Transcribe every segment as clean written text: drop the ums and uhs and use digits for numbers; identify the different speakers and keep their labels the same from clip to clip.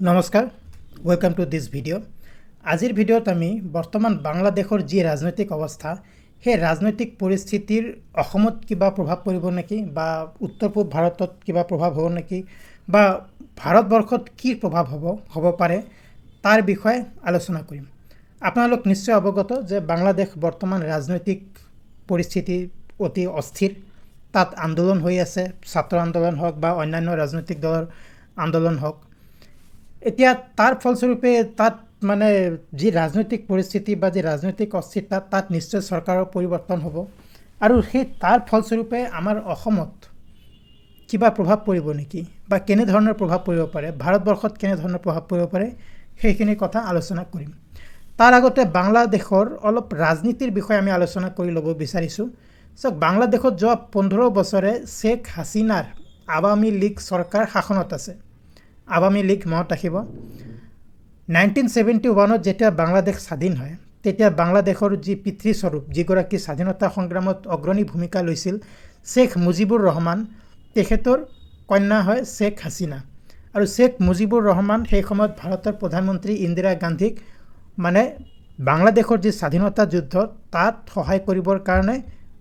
Speaker 1: নমস্কাৰ welcome to this video' আজিৰ ভিডিঅ'ত আমি বৰ্তমান বাংলাদেশৰ যি ৰাজনৈতিক অৱস্থা সেই ৰাজনৈতিক পৰিস্থিতিৰ অসমত কিবা প্ৰভাৱ পৰিব নেকি বা উত্তৰ পূব ভাৰতত কিবা প্ৰভাৱ হ'ব নেকি বা ভাৰতবৰ্ষত কি প্ৰভাৱ হ'ব পাৰে তাৰ বিষয়ে আলোচনা কৰিম। আপোনালোক নিশ্চয় অৱগত যে বাংলাদেশ বৰ্তমান ৰাজনৈতিক পৰিস্থিতি অতি অস্থিৰ। তাত আন্দোলন হৈ আছে, ছাত্ৰ আন্দোলন হওক বা অন্যান্য ৰাজনৈতিক দলৰ আন্দোলন হওক। এতিয়া তাৰ ফলস্বৰূপে তাত মানে যি ৰাজনৈতিক পৰিস্থিতি বা যি ৰাজনৈতিক অস্থিৰতা তাত নিশ্চয় চৰকাৰৰ পৰিৱৰ্তন হ'ব আৰু সেই তাৰ ফলস্বৰূপে আমাৰ অসমত কিবা প্ৰভাৱ পৰিব নেকি বা কেনেধৰণৰ প্ৰভাৱ পৰিব পাৰে, ভাৰতবৰ্ষত কেনেধৰণৰ প্ৰভাৱ পৰিব পাৰে সেইখিনি কথা আলোচনা কৰিম। তাৰ আগতে বাংলাদেশৰ অলপ ৰাজনীতিৰ বিষয়ে আমি আলোচনা কৰি ল'ব বিচাৰিছোঁ। চাওক, বাংলাদেশত যোৱা 15 বছৰে শ্বেখ হাছিনাৰ আৱামী লীগ চৰকাৰ শাসনত আছে। আৱামী লীগ মনত ৰাখিব, 1971ত যেতিয়া বাংলাদেশ স্বাধীন হয় তেতিয়া বাংলাদেশৰ যি পিতৃস্বৰূপ, যিগৰাকী স্বাধীনতা সংগ্ৰামত অগ্ৰণী ভূমিকা লৈছিল, শ্বেখ মুজিবুৰ ৰহমান, তেখেতৰ কন্যা হয় শ্বেখ হাছিনা। আৰু শ্বেখ মুজিবুৰ ৰহমান সেই সময়ত ভাৰতৰ প্ৰধানমন্ত্ৰী ইন্দিৰা গান্ধীক মানে বাংলাদেশৰ যি স্বাধীনতা যুদ্ধ তাত সহায় কৰিবৰ কাৰণে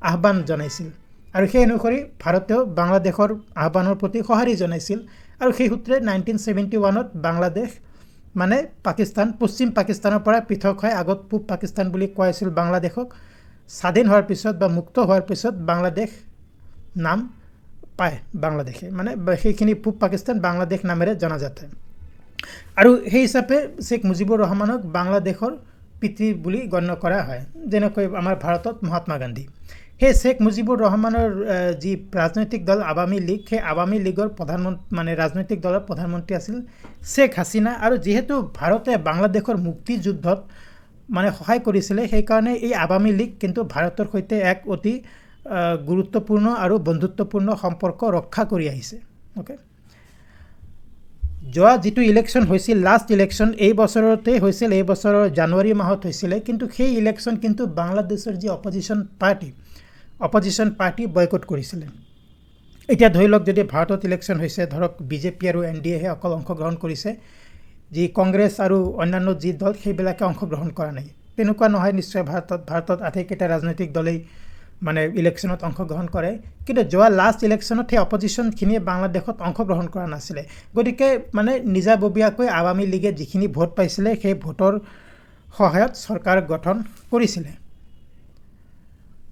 Speaker 1: আহ্বান জনাইছিল আৰু সেই অনুসৰি ভাৰতেও বাংলাদেশৰ আহ্বানৰ প্ৰতি সঁহাৰি জনাইছিল। আৰু সেই সূত্ৰে 1971ত বাংলাদেশ মানে পাকিস্তান, পশ্চিম পাকিস্তানৰ পৰা পৃথক হয়। আগত পূব পাকিস্তান বুলি কোৱা হৈছিল বাংলাদেশক। স্বাধীন হোৱাৰ পিছত বা মুক্ত হোৱাৰ পিছত বাংলাদেশ নাম পায় বাংলাদেশে, মানে সেইখিনি পূব পাকিস্তান বাংলাদেশ নামেৰে জনাজাত হয়। আৰু সেই হিচাপে শ্বেখ মুজিবুৰ ৰহমানক বাংলাদেশৰ পিতৃ বুলি গণ্য কৰা হয়, যেনেকৈ আমাৰ ভাৰতত মহাত্মা গান্ধী। সেই শ্বেখ মুজিবুৰ ৰহমানৰ যি ৰাজনৈতিক দল আৱামী লীগ, সেই আৱামী লীগৰ প্ৰধানমন্ত্ৰী মানে ৰাজনৈতিক দলৰ প্ৰধানমন্ত্ৰী আছিল শ্বেখ হাছিনা। আৰু যিহেতু ভাৰতে বাংলাদেশৰ মুক্তিযুদ্ধত মানে সহায় কৰিছিলে, সেইকাৰণে এই আৱামী লীগ কিন্তু ভাৰতৰ সৈতে এক অতি গুৰুত্বপূৰ্ণ আৰু বন্ধুত্বপূৰ্ণ সম্পৰ্ক ৰক্ষা কৰি আহিছে। অ'কে, যোৱা যিটো ইলেকশ্যন হৈছিল, লাষ্ট ইলেকশ্যন এই বছৰতেই হৈছিল, এই বছৰৰ জানুৱাৰী মাহত হৈছিলে। কিন্তু সেই ইলেকশ্যন কিন্তু বাংলাদেশৰ যি অপজিশ্যন পাৰ্টি বয়কট কৰিছিলে। এতিয়া ধৰি লওক, যদি ভাৰতত ইলেকশ্যন হৈছে, ধৰক বিজেপি আৰু NDAহে অকল অংশগ্ৰহণ কৰিছে, যি কংগ্ৰেছ আৰু অন্যান্য যি দল সেইবিলাকে অংশগ্ৰহণ কৰা নাই। তেনেকুৱা নহয় নিশ্চয়। ভাৰতত আটাইকেইটা ৰাজনৈতিক দলেই মানে ইলেকশ্যনত অংশগ্ৰহণ কৰে, কিন্তু যোৱা লাষ্ট ইলেকশ্যনত সেই অপজিশ্যনখিনিয়ে বাংলাদেশত অংশগ্ৰহণ কৰা নাছিলে। গতিকে মানে নিজাববীয়াকৈ আৱামী লীগে যিখিনি ভোট পাইছিলে সেই ভোটৰ সহায়ত চৰকাৰ গঠন কৰিছিলে।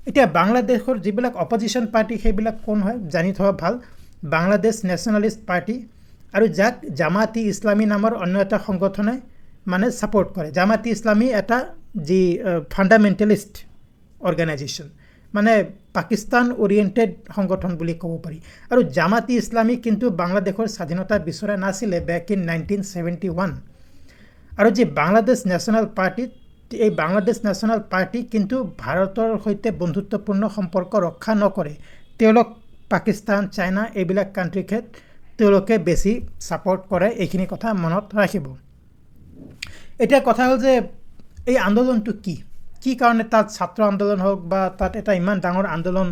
Speaker 1: এতিয়া বাংলাদেশৰ যিবিলাক অপজিশ্যন পাৰ্টি সেইবিলাক কোন হয় জানি থোৱা ভাল। বাংলাদেশ নেশ্যনেলিষ্ট পাৰ্টি, আৰু যাক জামাত-ই ইছলামী নামৰ অন্য এটা সংগঠনে মানে ছাপোৰ্ট কৰে। জামাত-ই ইছলামী এটা যি ফাণ্ডামেণ্টেলিষ্ট অৰ্গেনাইজেশ্যন, মানে পাকিস্তান অৰিয়েণ্টেড সংগঠন বুলি ক'ব পাৰি। আৰু জামাত-ই ইছলামী কিন্তু বাংলাদেশৰ স্বাধীনতা বিচৰা নাছিলে বেক ইন 1971। আৰু যি বাংলাদেশ নেশ্যনেল পাৰ্টি, এই বাংলাদেশ নেশ্যনেল পাৰ্টি কিন্তু ভাৰতৰ সৈতে বন্ধুত্বপূৰ্ণ সম্পৰ্ক ৰক্ষা নকৰে। তেওঁলোক পাকিস্তান, চাইনা এইবিলাক কাণ্ট্ৰিকে তেওঁলোকে বেছি ছাপোৰ্ট কৰে। এইখিনি কথা মনত ৰাখিব। এতিয়া কথা হ'ল যে এই আন্দোলনটো কি কাৰণে তাত ছাত্ৰ আন্দোলন হওক বা তাত এটা ইমান ডাঙৰ আন্দোলন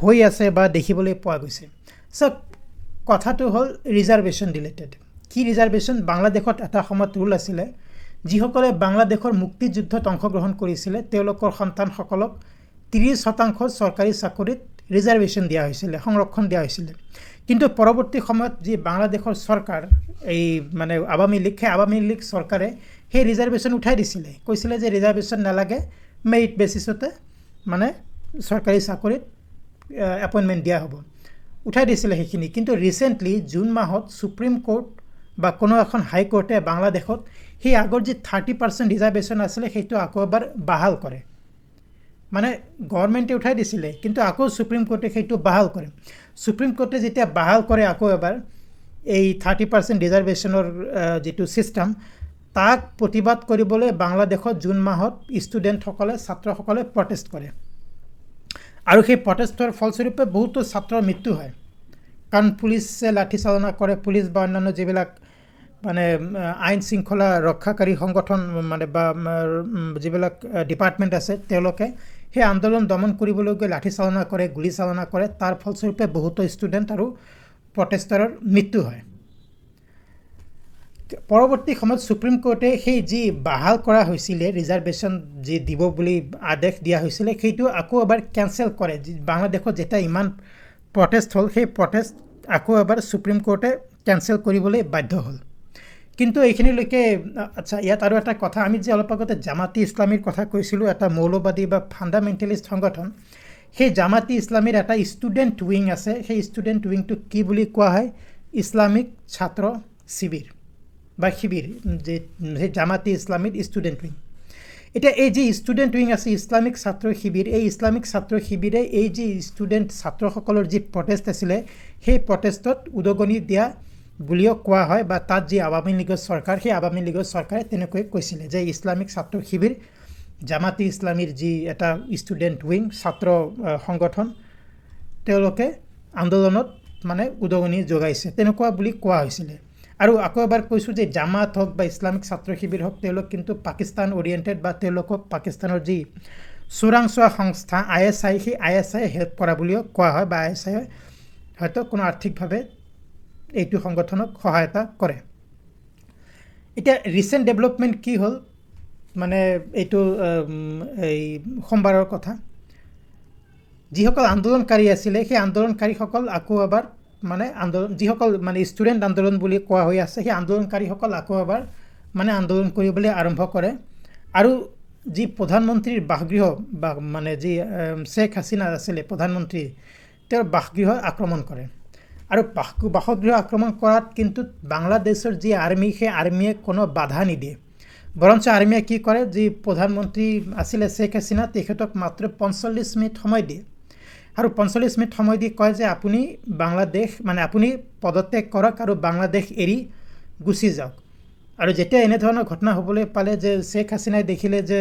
Speaker 1: হৈ আছে বা দেখিবলৈ পোৱা গৈছে। চাওক, কথাটো হ'ল ৰিজাৰ্ভেশ্যন ৰিলেটেড। কি ৰিজাৰ্ভেশ্যন? বাংলাদেশত এটা সময়ত ৰুল আছিলে, যিসকলে বাংলাদেশৰ মুক্তিযুদ্ধত অংশগ্ৰহণ কৰিছিলে তেওঁলোকৰ সন্তানসকলক 30% চৰকাৰী চাকৰিত ৰিজাৰ্ভেশ্যন দিয়া হৈছিলে, সংৰক্ষণ দিয়া হৈছিলে। কিন্তু পৰৱৰ্তী সময়ত যি বাংলাদেশৰ চৰকাৰ, এই মানে আৱামী লীগ, সেই আৱামী লীগ চৰকাৰে সেই ৰিজাৰ্ভেশ্যন উঠাই দিছিলে। কৈছিলে যে ৰিজাৰ্ভেশ্যন নালাগে, মেৰিট বেচিছতে মানে চৰকাৰী চাকৰিত এপইণ্টমেণ্ট দিয়া হ'ব, উঠাই দিছিলে সেইখিনি। কিন্তু ৰিচেণ্টলি জুন মাহত সুপ্ৰিম কোৰ্ট বা কোনো এখন হাইকোৰ্টে বাংলাদেশত সেই আগৰ যি 30% ৰিজাৰ্ভেশ্যন আছিলে সেইটো আকৌ এবাৰ বাহাল কৰে। মানে গভৰ্ণমেণ্টে উঠাই দিছিলে কিন্তু আকৌ সুপ্ৰিম কোৰ্টে সেইটো বাহাল কৰে। সুপ্ৰিম কোৰ্টে যেতিয়া বাহাল কৰে আকৌ এবাৰ এই 30% ৰিজাৰ্ভেশ্যনৰ যিটো ছিষ্টেম, তাক প্ৰতিবাদ কৰিবলৈ বাংলাদেশত জুন মাহত ষ্টুডেণ্টসকলে, ছাত্ৰসকলে প্ৰটেষ্ট কৰে। আৰু সেই প্ৰটেষ্টৰ ফলস্বৰূপে বহুতো ছাত্ৰৰ মৃত্যু হয়, কাৰণ পুলিচে লাঠিচালনা কৰে। পুলিচ বা অন্যান্য যিবিলাক মানে আইন শৃংখলা ৰক্ষাকাৰী সংগঠন মানে বা যিবিলাক ডিপাৰ্টমেণ্ট আছে, তেওঁলোকে সেই আন্দোলন দমন কৰিবলৈ গৈ লাঠিচালনা কৰে, গুলীচালনা কৰে। তাৰ ফলস্বৰূপে বহুতো ষ্টুডেণ্ট আৰু প্ৰটেষ্টাৰৰ মৃত্যু হয়। পৰৱৰ্তী সময়ত সুপ্ৰিম কোৰ্টে সেই যি বাহাল কৰা হৈছিলে ৰিজাৰ্ভেশ্যন যি দিব বুলি আদেশ দিয়া হৈছিলে সেইটো আকৌ এবাৰ কেঞ্চেল কৰে। বাংলাদেশত যেতিয়া ইমান প্ৰটেষ্ট হ'ল সেই প্ৰটেষ্ট আকৌ এবাৰ সুপ্ৰিম কোৰ্টে কেঞ্চেল কৰিবলৈ বাধ্য হ'ল। কিন্তু এইখিনিলৈকে আচ্ছা, ইয়াত আৰু এটা কথা, আমি যে অলপ আগতে জামাতি ইছলামীৰ কথা কৈছিলোঁ, এটা মৌলবাদী বা ফাণ্ডামেণ্টেলিষ্ট সংগঠন, সেই জামাতি ইছলামীৰ এটা ষ্টুডেণ্ট উইং আছে। সেই ষ্টুডেণ্ট উইংটোক কি বুলি কোৱা হয়? ইছলামিক ছাত্ৰ শিবিৰ বা শিবিৰ, যে সেই জামাতি ইছলামীৰ ষ্টুডেণ্ট উইং। এতিয়া এই যি ষ্টুডেণ্ট উইং আছে ইছলামিক ছাত্ৰ শিবিৰ, এই ইছলামিক ছাত্ৰ শিবিৰে এই যি ষ্টুডেণ্ট ছাত্ৰসকলৰ যি প্ৰটেষ্ট আছিলে সেই প্ৰটেষ্টত উদগনি দিয়া বুলিও কোৱা হয়, বা তাত যি আৱামী লীগৰ চৰকাৰ, সেই আৱামী লীগৰ চৰকাৰে তেনেকৈ কৈছিলে যে ইছলামিক ছাত্ৰ শিবিৰ জামাতি ইছলামীৰ যি এটা ষ্টুডেণ্ট উইং ছাত্ৰ সংগঠন, তেওঁলোকে আন্দোলনত মানে উদগনি যোগাইছে, তেনেকুৱা বুলি কোৱা হৈছিলে। আৰু আকৌ এবাৰ কৈছোঁ যে জামাত হওক বা ইছলামিক ছাত্ৰ শিবিৰ হওক, তেওঁলোক কিন্তু পাকিস্তান অৰিয়েণ্টেড, বা তেওঁলোকক পাকিস্তানৰ যি চোৰাংচোৱা সংস্থা ISI, সেই ISI হেল্প কৰা বুলিও কোৱা হয়, বা ISI হয়তো কোনো আৰ্থিকভাৱে এইটো সংগঠনক সহায়তা কৰে। এতিয়া ৰিচেণ্ট ডেভেলপমেণ্ট কি হ'ল, মানে এইটো এই সোমবাৰৰ কথা, যিসকল আন্দোলনকাৰী আছিলে সেই আন্দোলনকাৰীসকল আকৌ এবাৰ মানে যিসকল মানে ষ্টুডেণ্ট আন্দোলন বুলি কোৱা হৈ আছে, সেই আন্দোলনকাৰীসকল আকৌ এবাৰ মানে আন্দোলন কৰিবলৈ আৰম্ভ কৰে। আৰু যি প্ৰধানমন্ত্ৰীৰ বাসগৃহ বা মানে যি শ্বেখ হাছিনা আছিলে প্ৰধানমন্ত্ৰী, তেওঁৰ বাসগৃহ আক্ৰমণ কৰে। আৰু বাসগৃহ আক্ৰমণ কৰাত কিন্তু বাংলাদেশৰ যি আৰ্মি, সেই আৰ্মিয়ে কোনো বাধা নিদিয়ে, বৰঞ্চ আৰ্মিয়ে কি কৰে, যি প্ৰধানমন্ত্ৰী আছিলে শ্বেখ হাছিনা, তেখেতক মাত্ৰ 45 মিনিট সময় দিয়ে। আৰু 45 মিনিট সময় দি কয় যে আপুনি বাংলাদেশ মানে আপুনি পদত্যাগ কৰক আৰু বাংলাদেশ এৰি গুচি যাওক। আৰু যেতিয়া এনেধৰণৰ ঘটনা হ'বলৈ পালে, যে শ্বেখ হাছিনাই দেখিলে যে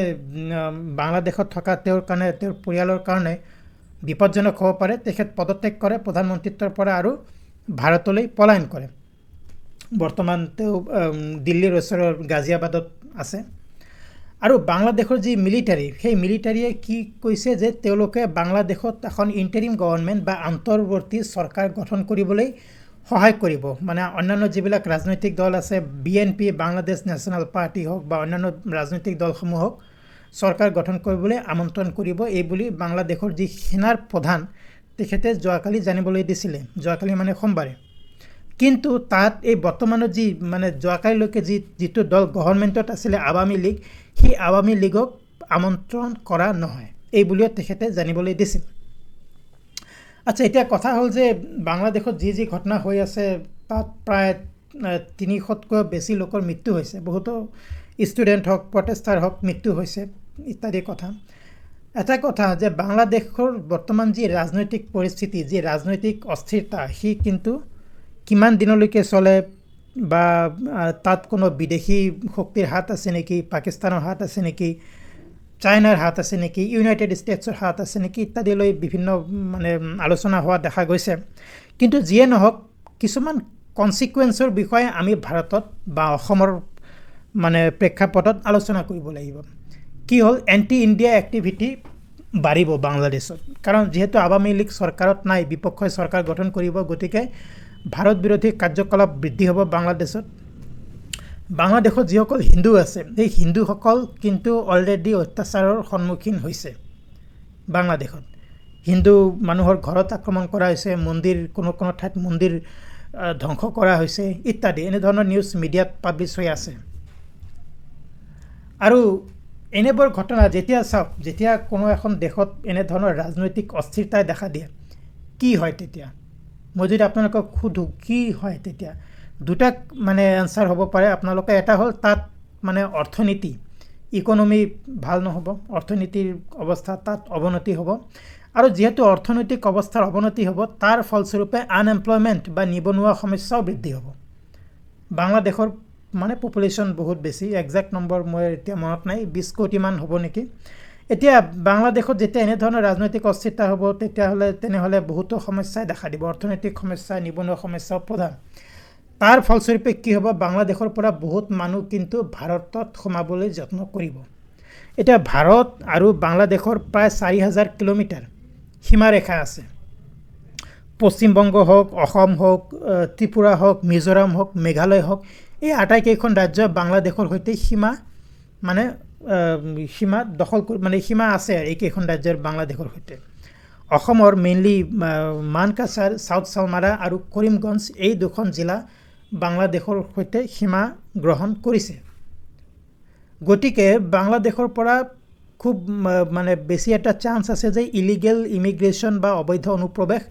Speaker 1: বাংলাদেশত থকা তেওঁৰ কাৰণে, তেওঁৰ পৰিয়ালৰ কাৰণে বিপদজনক হ'ব পাৰে, তেখেত পদত্যাগ কৰে প্ৰধানমন্ত্ৰীত্বৰ পৰা আৰু ভাৰতলৈ পলায়ন কৰে। বৰ্তমান তেওঁ দিল্লীৰ ওচৰৰ গাজিয়াবাদত আছে। আৰু বাংলাদেশৰ যি মিলিটাৰী, সেই মিলিটাৰীয়ে কি কৈছে যে তেওঁলোকে বাংলাদেশত এখন ইণ্টাৰিম গভৰ্ণমেণ্ট বা অন্তৰ্বৰ্তী চৰকাৰ গঠন কৰিবলৈ সহায় কৰিব। মানে অন্যান্য যিবিলাক ৰাজনৈতিক দল আছে, BNP বাংলাদেশ নেশ্যনেল পাৰ্টি হওক বা অন্যান্য ৰাজনৈতিক দলসমূহক চৰকাৰ গঠন কৰিবলৈ আমন্ত্ৰণ কৰিব, এই বুলি বাংলাদেশৰ যি সেনাৰ প্ৰধান তেখেতে যোৱাকালি জানিবলৈ দিছিলে, যোৱাকালি মানে সোমবাৰে। কিন্তু তাত এই বৰ্তমানৰ যি মানে যোৱাকালিলৈকে যিটো দল গভৰ্ণমেণ্টত আছিলে আৱামী লীগ, সেই আৱামী লীগক আমন্ত্ৰণ কৰা নহয়, এই বুলিও তেখেতে জানিবলৈ দিছিল। আচ্ছা, এতিয়া কথা হ'ল যে বাংলাদেশত যি ঘটনা হৈ আছে, তাত প্ৰায় 300তকৈ বেছি লোকৰ মৃত্যু হৈছে, বহুতো ষ্টুডেণ্ট হওক, প্ৰটেষ্টাৰ হওক মৃত্যু হৈছে ইত্যাদি কথা। এটা কথা যে বাংলাদেশৰ বৰ্তমান যি ৰাজনৈতিক পৰিস্থিতি, যি ৰাজনৈতিক অস্থিৰতা, সি কিন্তু কিমান দিনলৈকে চলে, বা তাত কোনো বিদেশী শক্তিৰ হাত আছে নেকি, পাকিস্তানৰ হাত আছে নেকি, চাইনাৰ হাত আছে নেকি, ইউনাইটেড ষ্টেটছৰ হাত আছে নেকি, ইত্যাদিলৈ বিভিন্ন মানে আলোচনা হোৱা দেখা গৈছে। কিন্তু যিয়ে নহওক, কিছুমান কনচিকুৱেঞ্চৰ বিষয়ে আমি ভাৰতত বা অসমৰ মানে প্ৰেক্ষাপটত আলোচনা কৰিব লাগিব। কি হ'ল, এণ্টি ইণ্ডিয়া এক্টিভিটি বাঢ়িব বাংলাদেশত, কাৰণ যিহেতু আৱামী লীগ চৰকাৰত নাই, বিপক্ষই চৰকাৰ গঠন কৰিব, গতিকে ভাৰত বিৰোধী কাৰ্যকলাপ বৃদ্ধি হ'ব বাংলাদেশত। বাংলাদেশত যিসকল হিন্দু আছে, সেই হিন্দুসকল কিন্তু অলৰেডি অত্যাচাৰৰ সন্মুখীন হৈছে। বাংলাদেশত হিন্দু মানুহৰ ঘৰত আক্ৰমণ কৰা হৈছে, মন্দিৰ কোনো ঠাইত মন্দিৰ ধ্বংস কৰা হৈছে ইত্যাদি, এনেধৰণৰ নিউজ মিডিয়াত পাব্লিছ হৈ আছে। আৰু এনেবোৰ ঘটনা যেতিয়া চাওক, যেতিয়া কোনো এখন দেশত এনেধৰণৰ ৰাজনৈতিক অস্থিৰতাই দেখা দিয়ে, কি হয় তেতিয়া? মই যদি আপোনালোকক সোধোঁ কি হয় তেতিয়া, দুটা মানে এনচাৰ হ'ব পাৰে আপোনালোকে। এটা হ'ল তাত মানে অৰ্থনীতি, ইকনমি ভাল নহ'ব, অৰ্থনীতিৰ অৱস্থা তাত অৱনতি হ'ব। আৰু যিহেতু অৰ্থনৈতিক অৱস্থাৰ অৱনতি হ'ব, তাৰ ফলস্বৰূপে আনএমপ্লয়মেণ্ট বা নিবনুৱা সমস্যাও বৃদ্ধি হ'ব। বাংলাদেশৰ মানে পপুলেশ্যন বহুত বেছি, একজেক্ট নম্বৰ মই এতিয়া মনত নাই, 20 কোটিমান হ'ব নেকি। এতিয়া বাংলাদেশত যেতিয়া এনেধৰণৰ ৰাজনৈতিক অস্থিৰতা হ'ব, তেনেহ'লে বহুতো সমস্যাই দেখা দিব, অৰ্থনৈতিক সমস্যা, নিবনুৱা সমস্যাও প্ৰধান। তাৰ ফলস্বৰূপে কি হ'ব, বাংলাদেশৰ পৰা বহুত মানুহ কিন্তু ভাৰতত সোমাবলৈ যত্ন কৰিব। এতিয়া ভাৰত আৰু বাংলাদেশৰ প্ৰায় 4000 কিলোমিটাৰ সীমাৰেখা আছে। পশ্চিমবংগ হওক, অসম হওক, ত্ৰিপুৰা হওক, মিজোৰাম হওক, মেঘালয় হওক, এই আটাইকেইখন ৰাজ্য বাংলাদেশৰ সৈতে সীমা মানে সীমা দখল মানে সীমা আছে এইকেইখন ৰাজ্যৰ বাংলাদেশৰ সৈতে অসমৰ মেইনলি মানকাছাৰ সাউথ চালমাৰা আৰু কৰিমগঞ্জ এই দুখন জিলা বাংলাদেশৰ সৈতে সীমা গ্ৰহণ কৰিছে গতিকে বাংলাদেশৰ পৰা খুব মানে বেছি এটা চান্স আছে যে ইলিগেল ইমিগ্ৰেশ্যন বা অবৈধ অনুপ্ৰৱেশ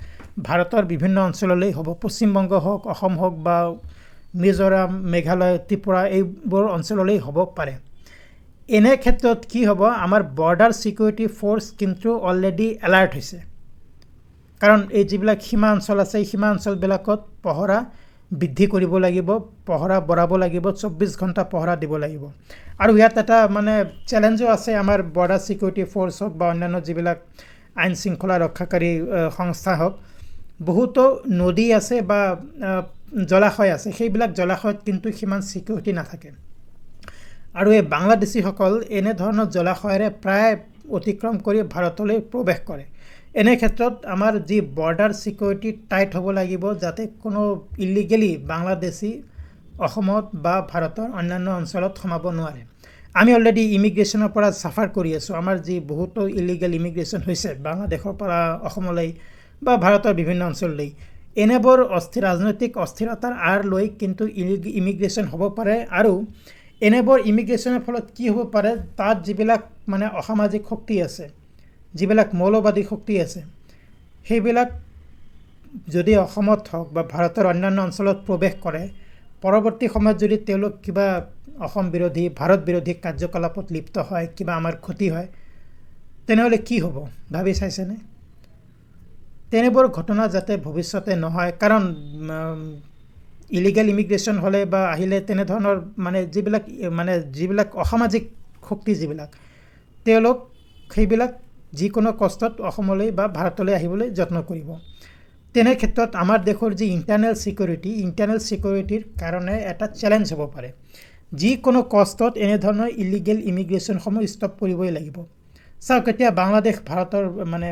Speaker 1: ভাৰতৰ বিভিন্ন অঞ্চললৈ হ'ব পশ্চিমবংগ হওক অসম হওক বা মিজোৰাম মেঘালয় ত্ৰিপুৰা এইবোৰ অঞ্চললৈ হ'ব পাৰে এনে ক্ষেত্ৰত কি হ'ব আমাৰ বৰ্ডাৰ সিকিউৰিটি ফোৰ্স কিন্তু অলৰেডি এলাৰ্ট হৈছে কাৰণ এই যিবিলাক সীমা অঞ্চল আছে সীমা অঞ্চলবিলাকত পহৰা বৃদ্ধি কৰিব লাগিব পহৰা বঢ়াব লাগিব 24 ঘণ্টা পহৰা দিব লাগিব আৰু ইয়াত এটা মানে চ্যালেঞ্জও আছে আমাৰ বৰ্ডাৰ সিকিউৰিটি ফোৰ্স হওক বা অন্যান্য যিবিলাক আইন শৃংখলা ৰক্ষাকাৰী সংস্থা হওক বহুতো নদী আছে বা জলাশয় আছে সেইবিলাক জলাশয়ত কিন্তু সিমান সিকিউৰিটি নাথাকে আৰু এই বাংলাদেশীসকল এনে ধৰণৰ জলাশয়ৰে প্ৰায় অতিক্ৰম কৰি ভাৰতলৈ প্ৰৱেশ কৰে এনে ক্ষেত্ৰত আমাৰ যি বৰ্ডাৰ সিকিউৰিটি টাইট হ'ব লাগিব যাতে কোনো ইলিগেলি বাংলাদেশী অসমত বা ভাৰতৰ অন্যান্য অঞ্চলত সোমাব নোৱাৰে আমি অলৰেডি ইমিগ্ৰেশ্যনৰ পৰা সাফাৰ কৰি আছো আমাৰ যি বহুতো ইলিগেল ইমিগ্ৰেশ্যন হৈছে বাংলাদেশৰ পৰা অসমলৈ বা ভাৰতৰ বিভিন্ন অঞ্চললৈ এনেবোৰ ৰাজনৈতিক অস্থিৰতাৰ আঁৰ লৈ কিন্তু ইমিগ্ৰেশ্যন হ'ব পাৰে আৰু এনেবোৰ ইমিগ্ৰেশ্যনৰ ফলত কি হ'ব পাৰে তাত যিবিলাক মানে অসামাজিক শক্তি আছে যিবিলাক মৌলবাদী শক্তি আছে সেইবিলাক যদি অসমত হওক বা ভাৰতৰ অন্যান্য অঞ্চলত প্ৰৱেশ কৰে পৰৱৰ্তী সময়ত যদি তেওঁলোক কিবা অসম বিৰোধী ভাৰত বিৰোধী কাৰ্যকলাপত লিপ্ত হয় কিবা আমাৰ ক্ষতি হয় তেনেহলে কি হ'ব ভাবি চাইছেনে তেনেবোৰ ঘটনা যাতে ভৱিষ্যতে নহয় কাৰণ ইলিগেল ইমিগ্ৰেশ্যন হলে বা আহিলে তেনে ধৰণৰ মানে যিবিলাক অসামাজিক শক্তি যিবিলাক তেওঁলোক সেইবিলাক যিকোনো কষ্টত অসমলৈ বা ভাৰতলৈ আহিবলৈ যত্ন কৰিব তেনে ক্ষেত্ৰত আমাৰ দেশৰ যি ইন্টাৰনেল সিকিউৰিটিৰ কাৰণে এটা চ্যালেঞ্জ হ'ব পাৰে যিকোনো কষ্টত এনে ধৰণৰ ইলিগেল ইমিগ্ৰেশ্যন সমূহ ষ্টপ কৰিবই লাগিব চাওক এতিয়া বাংলাদেশ ভাৰতৰ মানে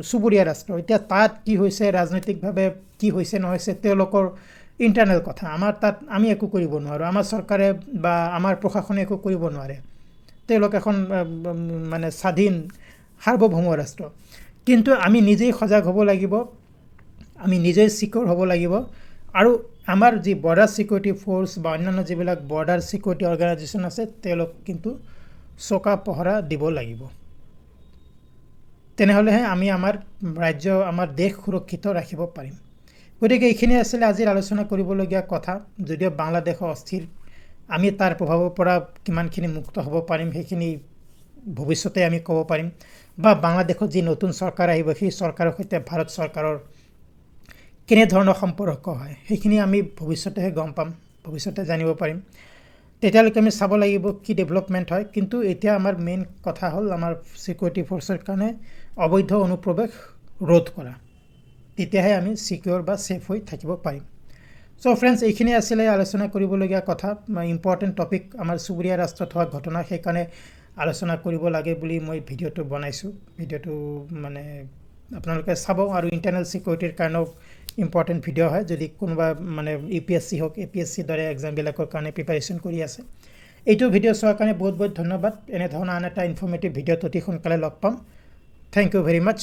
Speaker 1: সুবুৰীয়া ৰাষ্ট্ৰ এতিয়া তাত কি হৈছে ৰাজনৈতিকভাৱে কি হৈছে নহৈছে তেওঁলোকৰ ইন্টাৰনেল কথা আমাৰ তাত আমি একো কৰিব নোৱাৰো আমাৰ চৰকাৰে বা আমাৰ প্ৰশাসনে একো কৰিব নোৱাৰে তেওঁলোক এখন মানে স্বাধীন সাৰ্বভৌম ৰাষ্ট্ৰ কিন্তু আমি নিজেই সজাগ হ'ব লাগিব আমি নিজেই সিকিউৰ হ'ব লাগিব আৰু আমাৰ যি বৰ্ডাৰ সিকিউৰিটি ফোৰ্স বা অন্যান্য যিবিলাক বৰ্ডাৰ সিকিউৰিটি অৰ্গানাইজেশ্যন আছে তেওঁলোক কিন্তু চকা পহৰা দিব লাগিব তেনেহলেহে আমি আমাৰ ৰাজ্য আমাৰ দেশ সুৰক্ষিত ৰাখিব পাৰিম গতিকে এইখিনি আছিল আজিৰ আলোচনা কৰিবলগীয়া কথা যদিও বাংলাদেশ অস্থিৰ আমি তাৰ প্ৰভাৱৰ পৰা কিমানখিনি মুক্ত হ'ব পাৰিম সেইখিনি ভৱিষ্যতে আমি ক'ব পাৰিম বা বাংলাদেশত যি নতুন চৰকাৰ আহিব সেই চৰকাৰৰ সৈতে ভাৰত চৰকাৰৰ কেনে ধৰণৰ সম্পৰ্ক হয় সেইখিনি আমি ভৱিষ্যতেহে গম পাম ভৱিষ্যতে জানিব পাৰিম তেতিয়ালৈকে আমি চাব লাগিব কি ডেভেলপমেন্ট হয় কিন্তু এতিয়া আমাৰ মেইন কথা হ'ল আমাৰ সিকিউৰিটি ফোৰ্সৰ কাৰণে অবৈধ অনুপ্ৰৱেশ ৰোধ কৰা তেতিয়াহে আমি সিকিউৰ বা সেফ হৈ থাকিব পাৰিম সো ফ্ৰেন্ডস এইখিনি আছিল আলোচনা কৰিবলগীয়া কথা ইম্পৰ্টেন্ট টপিক আমাৰ সুবুৰীয়া ৰাষ্ট্ৰত হোৱা ঘটনা সেইকাৰণে আলোচনা কৰিব লাগে বুলি মই ভিডিঅটো বনাইছো ভিডিঅটো মানে আপোনালোকে চাব আৰু ইন্টাৰনেল সিকিউৰিটিৰ কাৰণে ইম্পৰ্টেন্ট ভিডিঅ হয় যদি কোনোবা মানে ইউপিএসসি হওক এপিএসসি দৰে এক্সাম বিলাকৰ কাৰণে প্ৰিপাৰেচন কৰি আছে এইটো ভিডিঅ চোৱাৰ কাৰণে বহুত বহুত ধন্যবাদ এনে ধৰণৰ আন এটা ইনফৰ্মেটিভ ভিডিঅ অতি সোনকালে লগ পাম থ্যাংক ইউ ভেৰি মাচ